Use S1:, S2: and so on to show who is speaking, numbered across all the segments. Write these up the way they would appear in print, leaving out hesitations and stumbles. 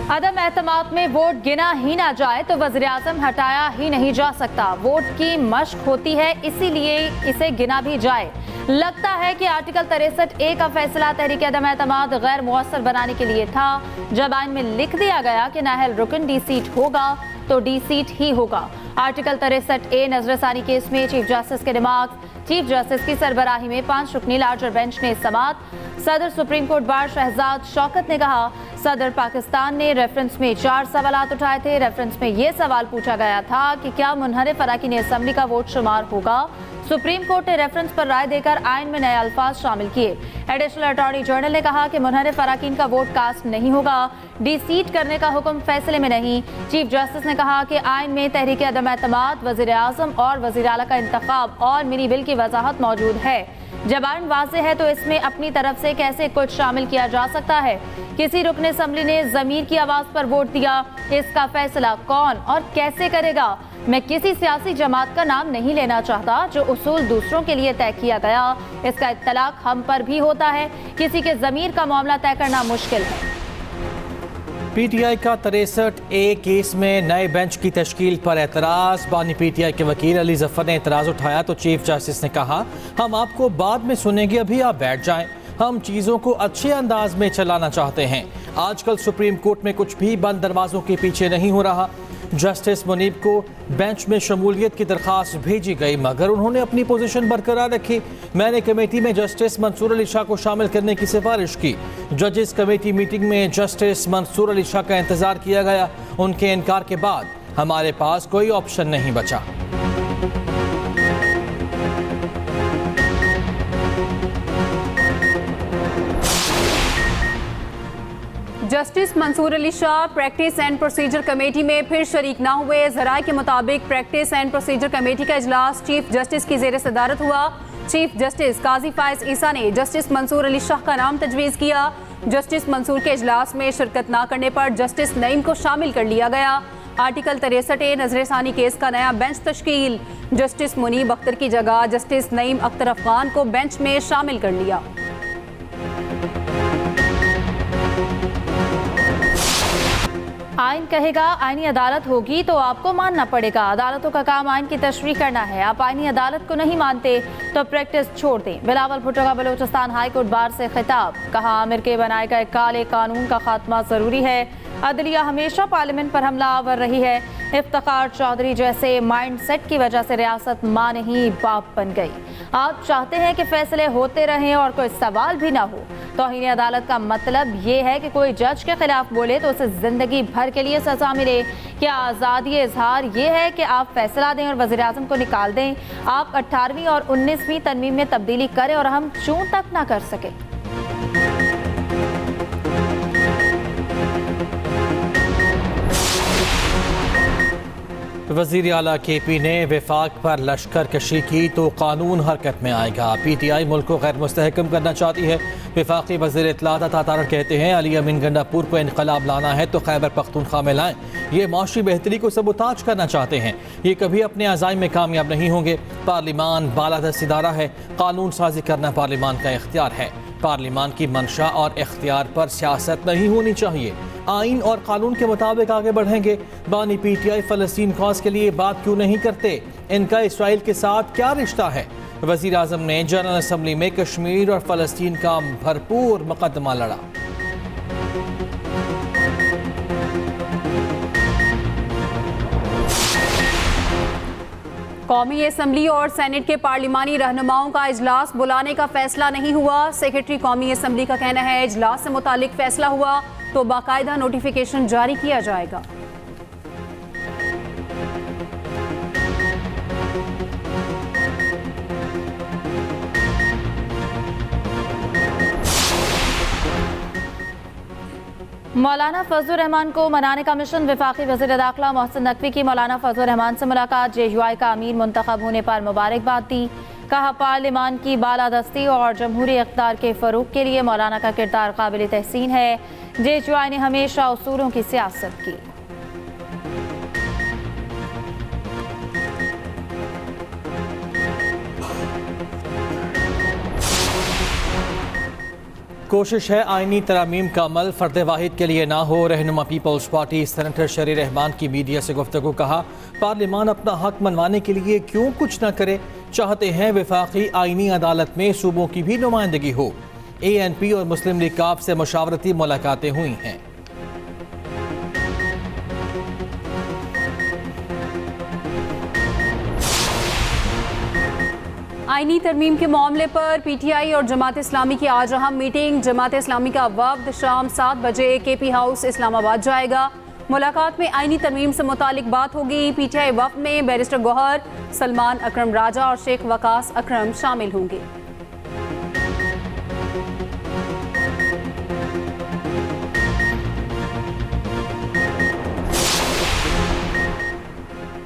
S1: अदम एतमाद में वोट गिना ही ना जाए तो वज़ीर-ए-आज़म हटाया ही नहीं जा सकता। वोट की मश्क होती है, इसीलिए इसे गिना भी जाए। लगता है कि आर्टिकल 63A का फैसला तहरीक अदम एतमाद गैर मुअस्सर बनाने के लिए था। जब आइन में लिख दिया गया कि नाअहल रुकन डी सीट होगा तो डी सीट ही होगा। आर्टिकल 63A नजरसानी केस में चीफ जस्टिस के रिमार्क्स। चीफ जस्टिस की सरबराही में 5 रुकनी लार्जर बेंच ने समात। सदर supreme court bar Shahzad Shaukat ने कहा, सदर पाकिस्तान ने रेफरेंस में 4 सवालात उठाए थे। रेफरेंस में ये सवाल पूछा गया था कि क्या मुनहरिफ अराकीन असेंबली का वोट शुमार होगा। सुप्रीम कोर्ट ने रेफरेंस पर राय देकर आइन में नए अल्फाज शामिल किए। एडिशनल अटॉर्नी जनरल ने कहा कि मुनहरिफ अराकीन का वोट कास्ट नहीं होगा। डी सीट करने का हुक्म फैसले में नहीं। चीफ जस्टिस ने कहा कि आइन में तहरीक अदम एतमाद, वज़ीर-ए-आज़म और वज़ीर आला का इंतखाब और मिनी बिल की वजाहत मौजूद है। जब आइन वाज़ेह है तो इसमें अपनी तरफ से कैसे कुछ शामिल किया जा सकता है। किसी रुकन असेंबली ने ज़मीर की आवाज़ पर वोट दिया, इसका फैसला कौन और कैसे करेगा। मैं किसी सियासी जमात का नाम नहीं लेना चाहता। जो उसूल दूसरों के लिए तय किया गया, इसका इत्तलाक हम पर भी होता है। किसी के ज़मीर का मामला तय करना मुश्किल है।
S2: पीटीआई का 63A केस में नए बेंच की तश्कील पर एतराज़। बानी पीटीआई के वकील अली जफर ने एतराज़ उठाया तो चीफ जस्टिस ने कहा, हम आपको बाद में सुनेंगे, अभी आप बैठ जाएं। हम चीज़ों को अच्छे अंदाज में चलाना चाहते हैं। आजकल सुप्रीम कोर्ट में कुछ भी बंद दरवाज़ों के पीछे नहीं हो रहा। जस्टिस मुनीब को बेंच में शमूलियत की दरख्वास्त भेजी गई मगर उन्होंने अपनी पोजीशन बरकरार रखी। मैंने कमेटी में जस्टिस मंसूर अली शाह को शामिल करने की सिफारिश की। जजेस कमेटी मीटिंग में जस्टिस मंसूर अली शाह का इंतज़ार किया गया। उनके इनकार के बाद हमारे पास कोई ऑप्शन नहीं बचा।
S3: Justice Mansoor Ali Shah practice and procedure committee में फिर शरीक ना हुए। ज़राए के मुताबिक प्रैक्टिस एंड प्रोसीजर कमेटी का इजलास चीफ जस्टिस की ज़ेर सदारत हुआ। चीफ जस्टिस काजी फायज ईसा ने जस्टिस मंसूर अली शाह का नाम तजवीज़ किया। जस्टिस मंसूर के इजलास में शिरकत ना करने पर जस्टिस नईम को शामिल कर लिया गया। आर्टिकल 63A नजरसानी केस का नया बेंच तश्कील। जस्टिस मुनीब अख्तर की जगह जस्टिस नईम अख्तर अफगान को बेंच में शामिल कर लिया।
S1: आइन कहेगा आईनी अदालत होगी तो आपको मानना पड़ेगा। अदालतों का काम आइन की तशरीह करना है। आप आईनी अदालत को नहीं मानते तो प्रैक्टिस छोड़ दें। बिलावल भुट्टो का बलूचिस्तान हाई कोर्ट बार से खिताब। कहा, आमिर के बनाए गए काले कानून का खात्मा जरूरी है। अदलिया हमेशा पार्लियामेंट पर हमला आवर रही है। इफ्तिखार चौधरी जैसे माइंड सेट की वजह से रियासत मां नहीं बाप बन गई। आप चाहते हैं कि फैसले होते रहें और कोई सवाल भी ना हो। तौहीन अदालत का मतलब ये है कि कोई जज के खिलाफ बोले तो उसे जिंदगी भर के लिए सजा मिले। क्या आज़ादी इजहार ये है कि आप फैसला दें और वज़ीर-ए-आज़म को निकाल दें? आप 18वीं और 19वीं तरमीम में तब्दीली करें और हम चूं तक ना कर सके।
S2: वज़ीर आला KP ने वफाक पर लश्कर कशी की तो कानून हरकत में आएगा। PTI मुल्क को गैर मुस्तहकम करना चाहती है। वफाकी वज़ीर इत्तलात अता तारड़ कहते हैं, अली अमीन गंडापुर को इनकलाब लाना है तो खैबर पख्तूनख्वा में लाएं। ये माशी बेहतरी को सबूताज करना चाहते हैं। ये कभी अपने अज़ाइम में कामयाब नहीं होंगे। पार्लिमान बालादस्त इदारा है। कानून साजी करना पार्लिमान का इख्तियार है। पार्लिमान की मंशा और इख्तियार पर सियासत नहीं होनी चाहिए। आइन और कानून के मुताबिक आगे बढ़ेंगे। बानी PTI फ़लस्तीन कॉज के लिए बात क्यों नहीं करते? इनका इसराइल के साथ क्या रिश्ता है? वज़ीर आज़म ने जनरल असम्बली में कश्मीर और फ़लस्तीन का भरपूर मुकदमा लड़ा।
S3: कौमी असम्बली और सेनेट के पार्लिमानी रहनुमाओं का इजलास बुलाने का फैसला नहीं हुआ। सेक्रेटरी कौमी असम्बली का कहना है, इजलास से मुतालिक फैसला हुआ तो बाकायदा नोटिफिकेशन जारी किया जाएगा।
S1: मौलाना फजलुर रहमान को मनाने का मिशन। वफाकी वज़ीर दाखिला मोहसिन नकवी की मौलाना फजलुर रहमान से मुलाकात। JUI का अमीर मुंतखब होने पर मुबारकबाद दी। कहा, पार्लिमान की बालादस्ती और जमहूरी इक़्तिदार के फ़रोग़ के लिए मौलाना का किरदार काबिल तहसीन है। JUI ने हमेशा उसूलों की सियासत की।
S2: कोशिश है आईनी तरामीम का अमल फर्द वाहिद के लिए ना हो। रहनुमा पीपल्स पार्टी सेनेटर शरी रहमान की मीडिया से गुफ्तगू। कहा, पार्लिमान अपना हक मनवाने के लिए क्यों कुछ न करे, चाहते हैं वफाकी आईनी अदालत में सूबों की भी नुमाइंदगी हो। ANP और मुस्लिम लीग काफ से मुशावरती मुलाकातें हुई हैं।
S3: आईनी तरमीम के मामले पर PTI और जमात इस्लामी की आज अहम मीटिंग। जमात इस्लामी का वफ्द शाम 7 बजे KP हाउस इस्लामाबाद जाएगा। मुलाकात में आईनी तरमीम से मुतालिक बात होगी। PTI वफ्द में बैरिस्टर गौहर, सलमान अकरम राजा और शेख वकास अकरम शामिल होंगे।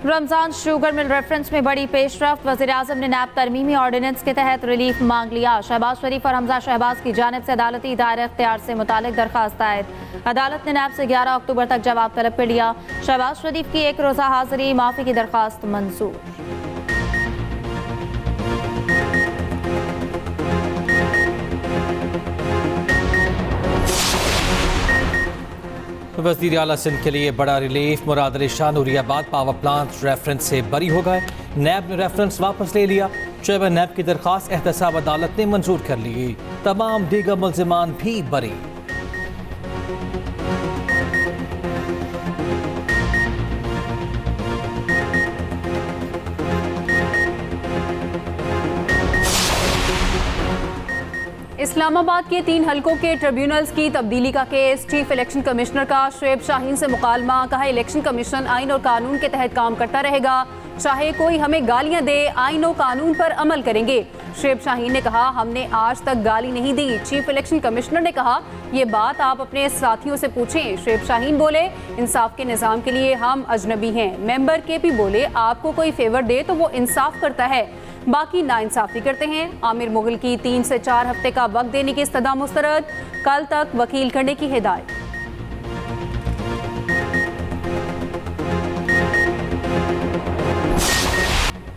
S1: रमजान शुगर मिल रेफरेंस में बड़ी पेशरफ्त। वज़ीर-ए-आज़म ने नैब तरमीमी ऑर्डिनेंस के तहत रिलीफ मांग लिया। शहबाज शरीफ और हमजा शहबाज की जानिब से अदालती दायरे इख्तियार से मुतालिक दरखास्त आयद। अदालत ने नैब से 11 अक्टूबर तक जवाब तलब कर लिया। शहबाज शरीफ की 1 रोज़ा हाजिरी माफ़ी की दरखास्त मंजूर।
S2: वज़ीर आला सिंध के लिए बड़ा relief. Murad Ali Shah Nooriabad power plant reference से बरी हो गए। नैब ने रेफरेंस वापस ले लिया। चेयरमैन नैब की दरख्वास्त एहतसाब अदालत ने मंजूर कर ली। तमाम दीगर मुल्जिमान भी बरी।
S3: इस्लामाबाद के 3 हलकों के ट्रिब्यूनल्स की तब्दीली का केस। चीफ इलेक्शन कमिश्नर का शुएब शाहीन से मुकालमा। कहा, इलेक्शन कमीशन आइन और कानून के तहत काम करता रहेगा, चाहे कोई हमें गालियां दे, आइन और कानून पर अमल करेंगे। शुएब शाहीन ने कहा, हमने आज तक गाली नहीं दी। चीफ इलेक्शन कमिश्नर ने कहा, ये बात आप अपने साथियों से पूछें। शुएब शाहीन बोले, इंसाफ के निज़ाम के लिए हम अजनबी हैं। मेंबर KP बोले, आपको कोई फेवर दे तो वो इंसाफ करता है, बाकी नाइंसाफी करते हैं। आमिर मुगल की 3 से 4 हफ्ते का वक्त देने की इस्तदा मुस्तरद। कल तक वकील करने की हिदायत।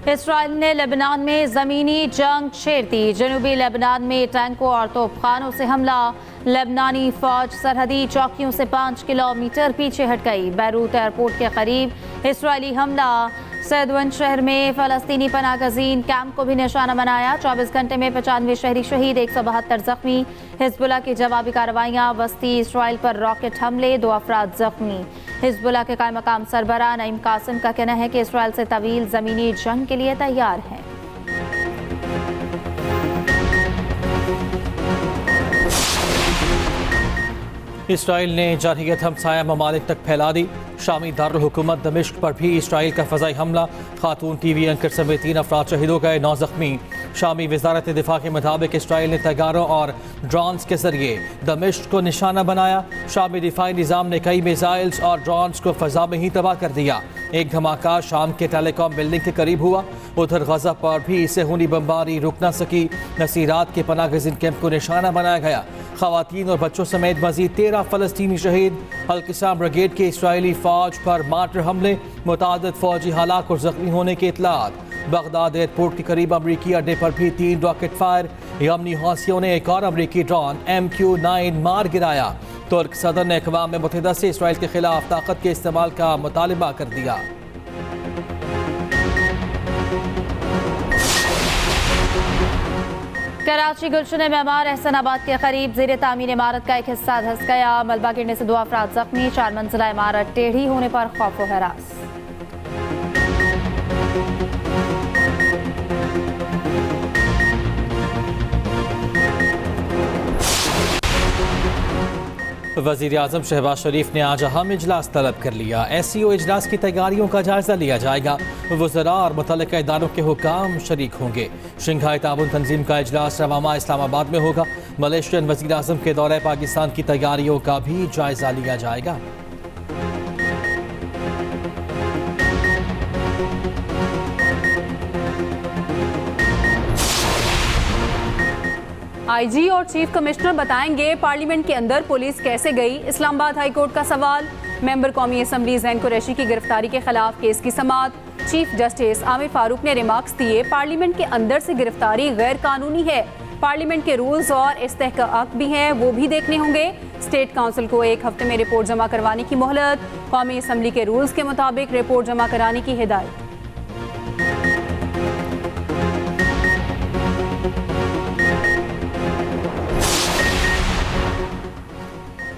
S1: इसराइल ने लेबनान में ज़मीनी जंग छेड़ दी। जनूबी लेबनान में टैंकों और तोपखानों से हमला। लेबनानी फौज सरहदी चौकियों से 5 किलोमीटर पीछे हट गई। बैरूत एयरपोर्ट के करीब इसराइली हमला। सैदवन शहर में फ़लस्तीनी पनागज़ीन कैंप को भी निशाना बनाया। 24 घंटे में 95 शहरी शहीद, 172 जख्मी। हिजबुल्लाह की जवाबी कार्रवाइयाँ। वस्ती इसराइल पर रॉकेट हमले, 2 अफराद जख्मी। हिजबुल्लाह के कायम मकाम सरबराह नईम कासिम का कहना है कि इसराइल से तवील ज़मीनी जंग के लिए तैयार है।
S2: इसराइल ने जारहियत हमसाया ममालिक तक फैला दी। शामी दारुल हुकूमत दमिश्क पर भी इसराइल का फ़ज़ाई हमला। खातून TV एंकर समेत 3 अफराद शहीद हो गए, 9 जख्मी। शामी वज़ारत दिफा के मुताबिक इसराइल ने तैयारों और ड्रोन्स के जरिए दमिश्क को निशाना बनाया। शामी दिफाई निज़ाम ने कई मिसाइल्स और ड्रोन्स को फ़ज़ा में ही तबाह कर दिया। एक धमाका शाम के टेलीकॉम बिल्डिंग के करीब हुआ। उधर गजा पर भी सेहूनी बमबारी रुक न सकी। नसीरात के पनागज़ीन कैंप को निशाना बनाया गया। ख़वातीन और बच्चों समेत मज़ीद 13 फ़लस्तीनी शहीद। अल-क़िस्साम ब्रिगेड के इसराइली फ़ौज पर मार्टर हमले। मुतादिद फ़ौजी हलाक और ज़ख्मी होने के इत्तलात। बगदाद एयरपोर्ट के करीब अमरीकी अड्डे पर भी 3 रॉकेट फायर। यमनी हौसियों ने एक और अमरीकी ड्रोन MQ-9 मार गिराया। तुर्क सदर ने अक़वाम मुत्तहिदा से इसराइल के खिलाफ ताकत के इस्तेमाल का मुतालिबा कर दिया।
S1: कराची गुलशन मेमार एहसनाबाद के करीब ज़ेर तामीर इमारत का एक हिस्सा धंस गया। मलबा गिरने से 2 अफराद जख्मी। 4 मंजिला इमारत टेढ़ी होने पर खौफ व हरास।
S2: वज़ीर-ए-आज़म शहबाज शरीफ ने आज अहम इजलास तलब कर लिया। SCO इजलास की तैयारियों का जायजा लिया जाएगा। वज़रा और मुतल्लिका इदारों के हुकाम शरीक होंगे। शंघाई ताउन तंजीम का इजलास रवामा इस्लामाबाद में होगा। मलेशियन वज़ीर-ए-आज़म के दौरे पाकिस्तान की तैयारियों का भी जायजा लिया जाएगा।
S3: IG और चीफ कमिश्नर बताएंगे पार्लियामेंट के अंदर पुलिस कैसे गई। इस्लामाबाद हाई कोर्ट का सवाल। मेंबर कौमी असम्बली ज़ैन कुरैशी की गिरफ्तारी के खिलाफ केस की समाअत। चीफ जस्टिस आमिर फारूक ने रिमार्क्स दिए, पार्लियामेंट के अंदर से गिरफ्तारी गैर कानूनी है। पार्लियामेंट के रूल्स और इस्तेहकाक भी हैं, वो भी देखने होंगे। स्टेट काउंसिल को 1 हफ्ते में रिपोर्ट जमा करवाने की मोहलत, कौमी असम्बली के रूल्स के मुताबिक रिपोर्ट जमा कराने की हिदायत।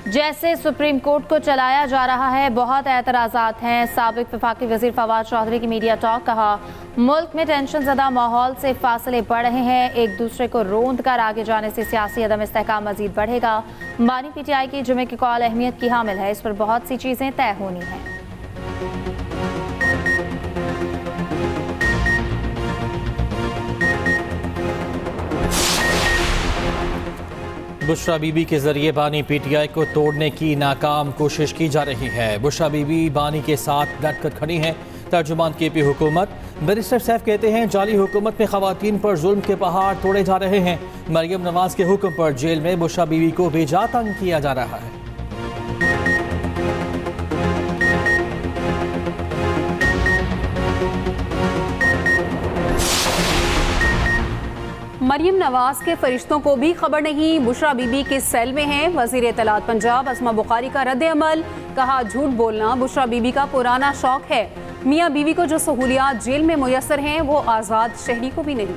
S1: जैसे सुप्रीम कोर्ट को चलाया जा रहा है, बहुत एतराज़ात हैं। साबिक वफाकी वज़ीर फवाद चौधरी की मीडिया टॉक, कहा मुल्क में टेंशन ज़दा माहौल से फासले बढ़ रहे हैं, एक दूसरे को रोंद कर आगे जाने से सियासी अदम इस्तेहकाम मज़ीद बढ़ेगा। बानी PTI की जुमे की कॉल अहमियत की हामिल है, इस पर बहुत सी चीज़ें तय होनी हैं।
S2: बुशरा बीबी के जरिए बानी PTI को तोड़ने की नाकाम कोशिश की जा रही है। बुशरा बीबी बानी के साथ डटकर खड़ी हैं। तर्जुमान KP हुकूमत बैरिस्टर सैफ कहते हैं जाली हुकूमत में खवातीन पर जुल्म के पहाड़ तोड़े जा रहे हैं। मरियम नवाज के हुक्म पर जेल में बुशरा बीबी को बेजा तंग किया जा रहा है।
S3: मरियम नवाज के फरिश्तों को भी खबर नहीं, बुशरा बीबी किस सेल में हैं। वज़ीर इत्तलात पंजाब अस्मा बुखारी का रद्द अमल, कहा झूठ बोलना बुशरा बीबी का पुराना शौक है। मियाँ बीवी को जो सहूलियात जेल में मुयस्सर हैं वो आज़ाद शहरी को भी नहीं।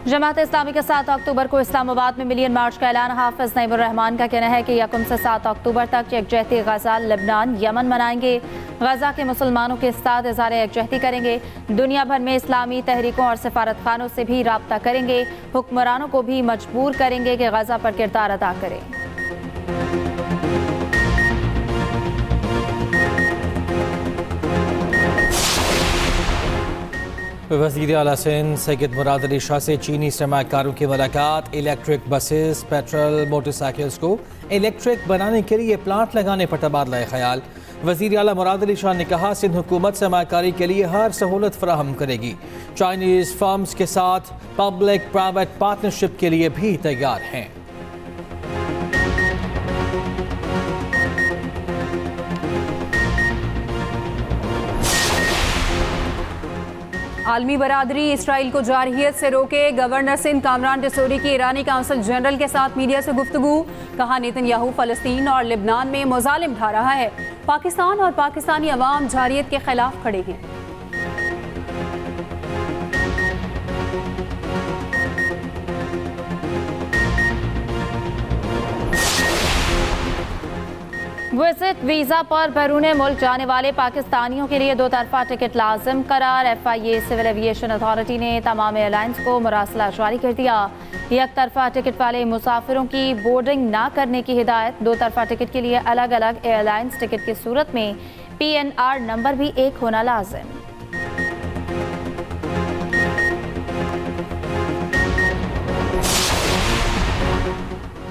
S1: जमात इस्लामी के 7 अक्टूबर को इस्लामाबाद में मिलियन मार्च का ऐलान। हाफिज नईमुर रहमान का कहना है कि 1 से 7 अक्टूबर तक यकजहती गजा, लेबनान, यमन मनाएंगे। गजा के मुसलमानों के साथ इज़हार यकजहती करेंगे। दुनिया भर में इस्लामी तहरीकों और सफारत खानों से भी राब्ता करेंगे। हुक्मरानों को भी मजबूर करेंगे कि गजा पर किरदार अदा करें।
S2: वज़ीर आला सिंध सैयद मुराद अली शाह से चीनी सरमाकारों की मुलाकात। इलेक्ट्रिक बसेस, पेट्रोल मोटरसाइकिल्स को इलेक्ट्रिक बनाने के लिए प्लांट लगाने पर तबादला ख्याल। वज़ीर आला मुराद अली शाह ने कहा सिंध हुकूमत सरमाकारी के लिए हर सहूलत फराहम करेगी। चाइनीज़ फर्म्स के साथ पब्लिक प्राइवेट पार्टनरशिप के लिए भी तैयार हैं।
S3: आलमी बरादरी इसराइल को जारहियत से रोके। गवर्नर सिंध कामरान डिसोरी की ईरानी काउंसिल जनरल के साथ मीडिया से गुफ्तगू, कहा नेतन्याहू फ़लस्तीन और लेबनान में मुज़ालिम ढा रहा है। पाकिस्तान और पाकिस्तानी अवाम जारहियत के खिलाफ खड़े हैं।
S1: विजिट वीज़ा पर बैरून मुल्क जाने वाले पाकिस्तानियों के लिए 2 तरफा टिकट लाजिम करार। FIA सिविल एविएशन अथॉरिटी ने तमाम एयरलाइंस को मुरासला जारी कर दिया। एक तरफा टिकट वाले मुसाफिरों की बोर्डिंग ना करने की हिदायत। 2 तरफा टिकट के लिए अलग अलग एयरलाइंस टिकट की सूरत में PNR नंबर भी एक होना लाजिम।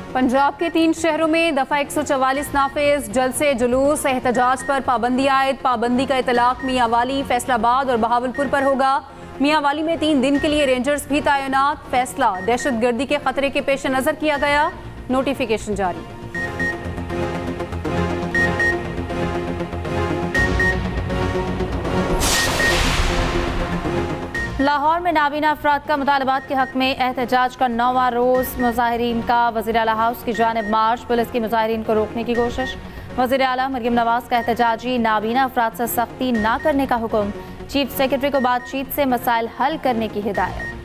S3: पंजाब के 3 शहरों में दफ़ा 144 नाफिज। जलसे, जुलूस, एहतजाज पर पाबंदी आयद। पाबंदी का इतलाक मियांवाली, फैसलाबाद और बहावलपुर पर होगा। मियांवाली में 3 दिन के लिए रेंजर्स भी तैनात। फैसला दहशतगर्दी के खतरे के पेश नज़र किया गया, नोटिफिकेशन जारी।
S1: लाहौर में नाबीना अफराद का मुतालबात के हक में एहतजाज का 9वां रोज़। मुजाहिरीन का वज़ीर आला हाउस की जानिब मार्च। पुलिस की मुजाहिरीन को रोकने की कोशिश। वज़ीर आला मरियम नवाज का एहतजाजी नाबीना अफराद से सख्ती ना करने का हुक्म। चीफ सेक्रेटरी को बातचीत से मसाइल हल करने की हिदायत।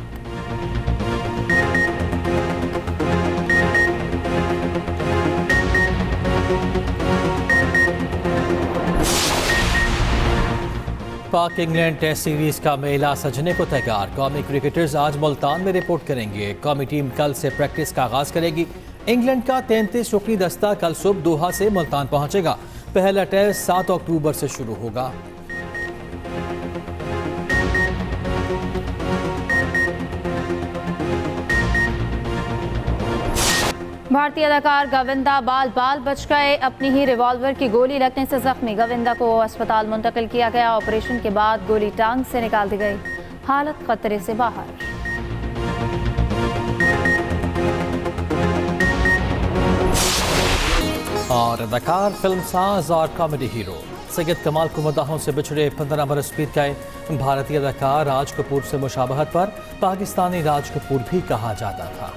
S2: पाक इंग्लैंड टेस्ट सीरीज का मेला सजने को तैयार। कौमी क्रिकेटर्स आज मुल्तान में रिपोर्ट करेंगे। कौमी टीम कल से प्रैक्टिस का आगाज करेगी। इंग्लैंड का 33 रुकनी दस्ता कल सुबह दोहा से मुल्तान पहुंचेगा। पहला टेस्ट 7 अक्टूबर से शुरू होगा।
S1: भारतीय अदाकार गोविंदा बाल बाल बच गए। अपनी ही रिवॉल्वर की गोली लगने से जख्मी गोविंदा को अस्पताल मुंतकिल किया गया। ऑपरेशन के बाद गोली टांग से निकाल दी गई, हालत खतरे से बाहर।
S2: और अदाकार, फिल्मसाज और कॉमेडी हीरो सैयद कमाल को मद्दाहों से बिछड़े 15 बरस बीत गए। भारतीय अदाकार राज कपूर से मुशाबहत पर पाकिस्तानी राज कपूर भी कहा जाता था।